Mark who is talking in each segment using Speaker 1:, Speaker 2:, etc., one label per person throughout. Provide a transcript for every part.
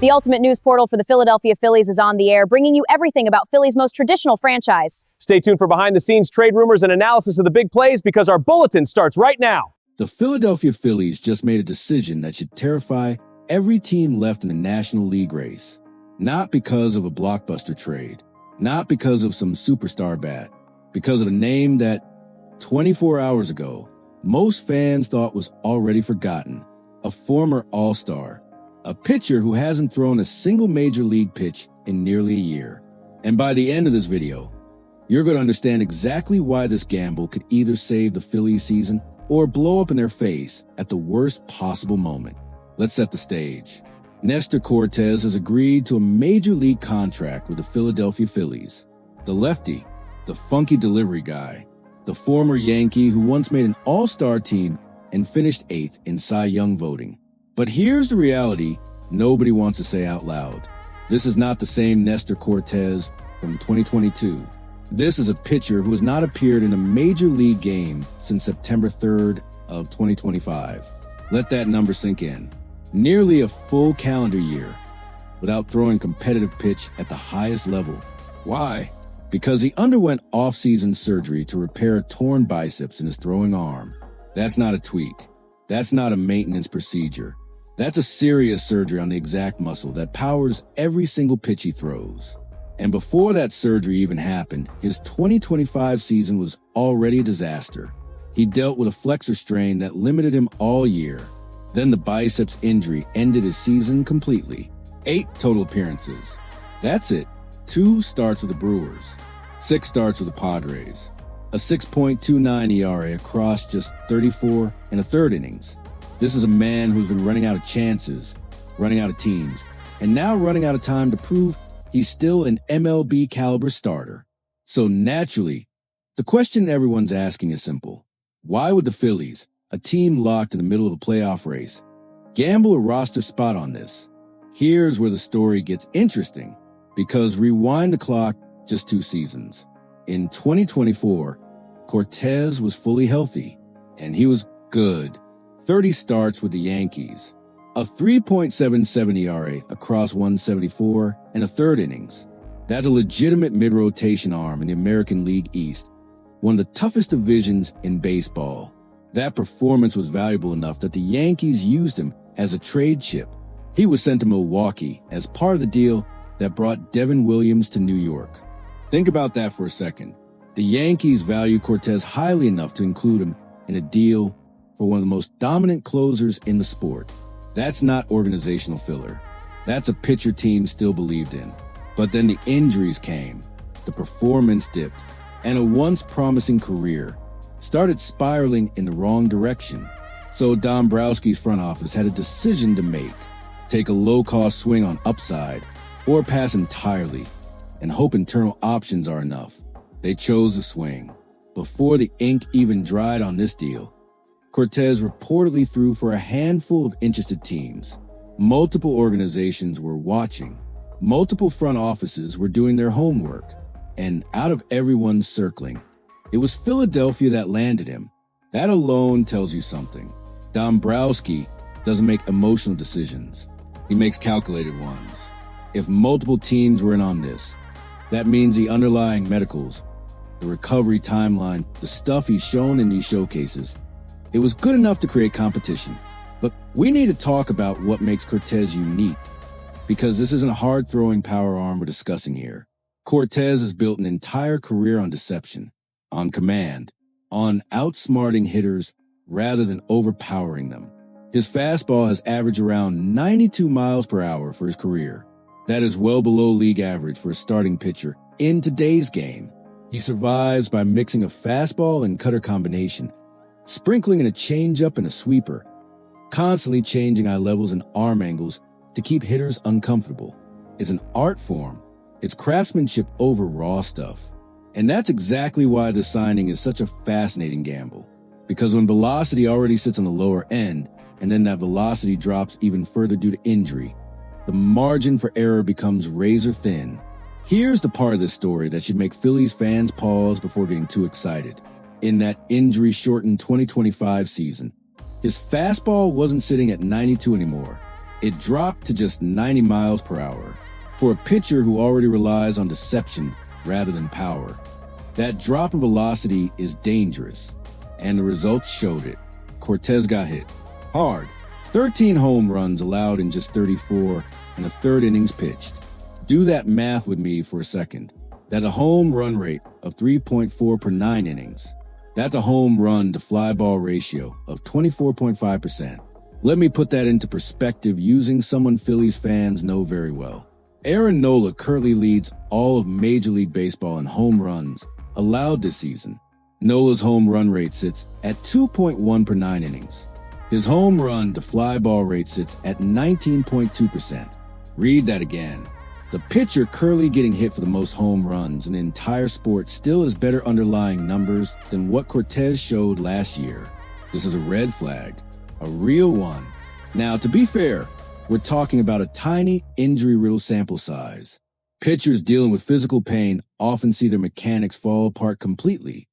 Speaker 1: The ultimate news portal for the Philadelphia Phillies is on the air, bringing you everything about Philly's most traditional franchise.
Speaker 2: Stay tuned for behind-the-scenes trade rumors and analysis of the big plays because our bulletin starts right now.
Speaker 3: The Philadelphia Phillies just made a decision that should terrify every team left in the National League race. Not because of a blockbuster trade, not because of some superstar bat, because of a name that 24 hours ago, most fans thought was already forgotten. A former All-Star. A pitcher who hasn't thrown a single major league pitch in nearly a year. And by the end of this video, you're going to understand exactly why this gamble could either save the Phillies season or blow up in their face at the worst possible moment. Let's set the stage. Nestor Cortes has agreed to a major league contract with the Philadelphia Phillies. The lefty, the funky delivery guy, the former Yankee who once made an all-star team and finished 8th in Cy Young voting. But here's the reality nobody wants to say out loud. This is not the same Nestor Cortes from 2022. This is a pitcher who has not appeared in a major league game since September 3rd of 2025. Let that number sink in. Nearly a full calendar year without throwing competitive pitch at the highest level. Why? Because he underwent off-season surgery to repair a torn biceps in his throwing arm. That's not a tweak. That's not a maintenance procedure. That's a serious surgery on the exact muscle that powers every single pitch he throws. And before that surgery even happened, his 2025 season was already a disaster. He dealt with a flexor strain that limited him all year. Then the biceps injury ended his season completely. 8 total appearances. That's it. 2 starts with the Brewers. 6 starts with the Padres. A 6.29 ERA across just 34 and a third innings. This is a man who's been running out of chances, running out of teams, and now running out of time to prove he's still an MLB caliber starter. So naturally, the question everyone's asking is simple. Why would the Phillies, a team locked in the middle of a playoff race, gamble a roster spot on this? Here's where the story gets interesting, because rewind the clock just 2 seasons. In 2024, Cortes was fully healthy, and he was good. 30 starts with the Yankees, a 3.77 ERA across 174 and a third innings. That's a legitimate mid-rotation arm in the American League East, one of the toughest divisions in baseball. That performance was valuable enough that the Yankees used him as a trade chip. He was sent to Milwaukee as part of the deal that brought Devin Williams to New York. Think about that for a second. The Yankees value Cortes highly enough to include him in a deal for one of the most dominant closers in the sport. That's not organizational filler. That's a pitcher team still believed in. But then the injuries came, the performance dipped, and a once promising career started spiraling in the wrong direction. So Dombrowski's front office had a decision to make. Take a low-cost swing on upside, or pass entirely, and hope internal options are enough. They chose the swing. Before the ink even dried on this deal, Cortes reportedly threw for a handful of interested teams. Multiple organizations were watching. Multiple front offices were doing their homework. And out of everyone circling, it was Philadelphia that landed him. That alone tells you something. Dombrowski doesn't make emotional decisions. He makes calculated ones. If multiple teams were in on this, that means the underlying medicals, the recovery timeline, the stuff he's shown in these showcases, it was good enough to create competition. But we need to talk about what makes Cortes unique, because this isn't a hard-throwing power arm we're discussing here. Cortes has built an entire career on deception, on command, on outsmarting hitters rather than overpowering them. His fastball has averaged around 92 miles per hour for his career. That is well below league average for a starting pitcher in today's game. He survives by mixing a fastball and cutter combination, sprinkling in a changeup and a sweeper, constantly changing eye levels and arm angles to keep hitters uncomfortable. It's an art form. It's craftsmanship over raw stuff. And that's exactly why the signing is such a fascinating gamble. Because when velocity already sits on the lower end, and then that velocity drops even further due to injury, the margin for error becomes razor thin. Here's the part of this story that should make Phillies fans pause before getting too excited. In that injury-shortened 2025 season, his fastball wasn't sitting at 92 anymore. It dropped to just 90 miles per hour for a pitcher who already relies on deception rather than power. That drop in velocity is dangerous, and the results showed it. Cortes got hit hard. 13 home runs allowed in just 34 and a third innings pitched. Do that math with me for a second. That's a home run rate of 3.4 per 9 innings. That's a home run to fly ball ratio of 24.5%. Let me put that into perspective using someone Phillies fans know very well. Nola currently leads all of Major League Baseball in home runs allowed this season. Nola's home run rate sits at 2.1 per 9 innings. His home run to fly ball rate sits at 19.2%. Read that again. The pitcher currently getting hit for the most home runs in the entire sport still has better underlying numbers than what Cortes showed last year. This is a red flag, a real one. Now, to be fair, we're talking about a tiny injury-riddled sample size. Pitchers dealing with physical pain often see their mechanics fall apart completely,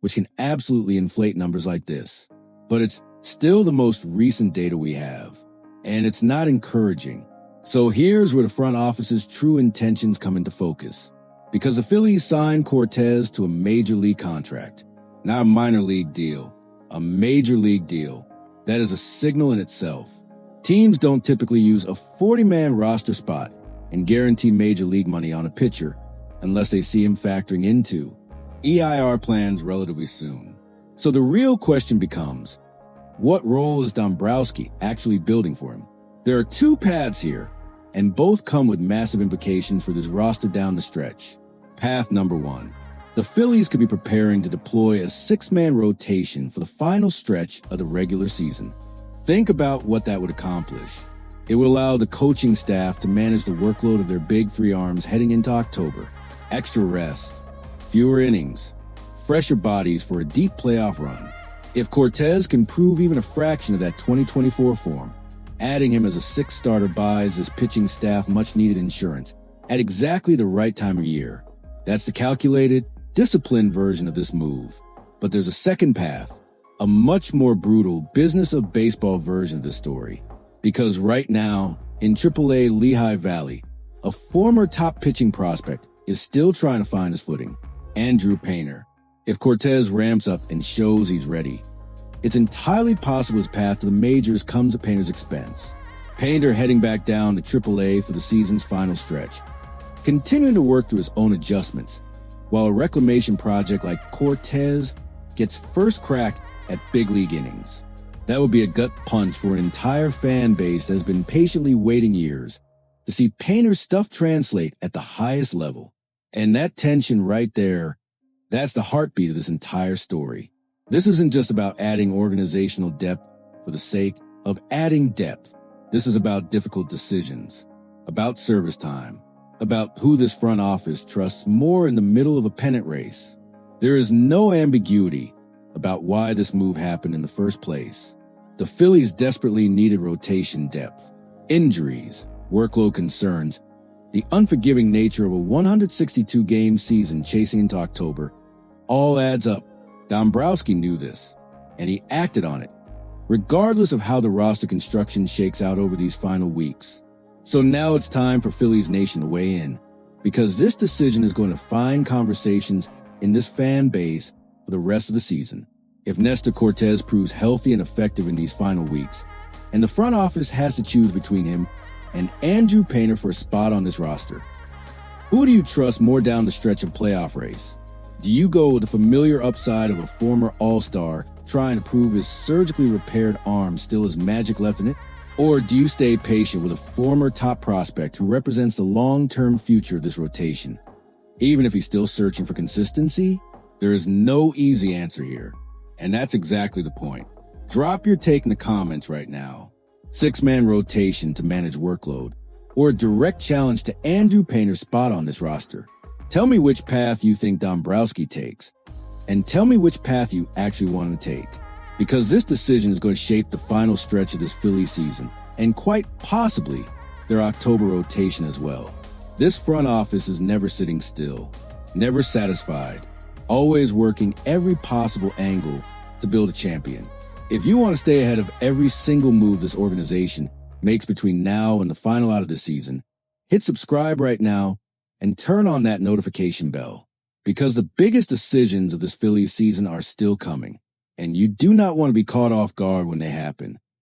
Speaker 3: which can absolutely inflate numbers like this. But it's still the most recent data we have, and it's not encouraging. So here's where the front office's true intentions come into focus. Because the Phillies signed Cortes to a major league contract, not a minor league deal, a major league deal. That is a signal in itself. Teams don't typically use a 40-man roster spot and guarantee major league money on a pitcher unless they see him factoring into EIR plans relatively soon. So the real question becomes, what role is Dombrowski actually building for him? There are two paths here, and both come with massive implications for this roster down the stretch. Path number one. The Phillies could be preparing to deploy a 6-man rotation for the final stretch of the regular season. Think about what that would accomplish. It would allow the coaching staff to manage the workload of their big three arms heading into October. Extra rest, fewer innings, fresher bodies for a deep playoff run. If Cortes can prove even a fraction of that 2024 form, adding him as a 6th starter buys his pitching staff much-needed insurance at exactly the right time of year. That's the calculated, disciplined version of this move. But there's a second path, a much more brutal business of baseball version of this story. Because right now, in AAA Lehigh Valley, a former top pitching prospect is still trying to find his footing, Andrew Painter. If Cortes ramps up and shows he's ready, it's entirely possible his path to the majors comes at Painter's expense. Painter heading back down to AAA for the season's final stretch, continuing to work through his own adjustments, while a reclamation project like Cortes gets first crack at big league innings. That would be a gut punch for an entire fan base that has been patiently waiting years to see Painter's stuff translate at the highest level. And that tension right there, that's the heartbeat of this entire story. This isn't just about adding organizational depth for the sake of adding depth. This is about difficult decisions, about service time, about who this front office trusts more in the middle of a pennant race. There is no ambiguity about why this move happened in the first place. The Phillies desperately needed rotation depth, injuries, workload concerns, the unforgiving nature of a 162-game season chasing into October. All adds up. Dombrowski knew this, and he acted on it, regardless of how the roster construction shakes out over these final weeks. So now it's time for Phillies Nation to weigh in, because this decision is going to find conversations in this fan base for the rest of the season. If Nestor Cortes proves healthy and effective in these final weeks, and the front office has to choose between him and Andrew Painter for a spot on this roster, who do you trust more down the stretch of playoff race? Do you go with the familiar upside of a former all-star trying to prove his surgically repaired arm still has magic left in it? Or do you stay patient with a former top prospect who represents the long-term future of this rotation? Even if he's still searching for consistency, there is no easy answer here. And that's exactly the point. Drop your take in the comments right now. 6-man rotation to manage workload, or a direct challenge to Andrew Painter's spot on this roster. Tell me which path you think Dombrowski takes, and tell me which path you actually want to take, because this decision is going to shape the final stretch of this Philly season, and quite possibly their October rotation as well. This front office is never sitting still, never satisfied, always working every possible angle to build a champion. If you want to stay ahead of every single move this organization makes between now and the final out of the season, hit subscribe right now and turn on that notification bell, because the biggest decisions of this Phillies season are still coming, and you do not want to be caught off guard when they happen.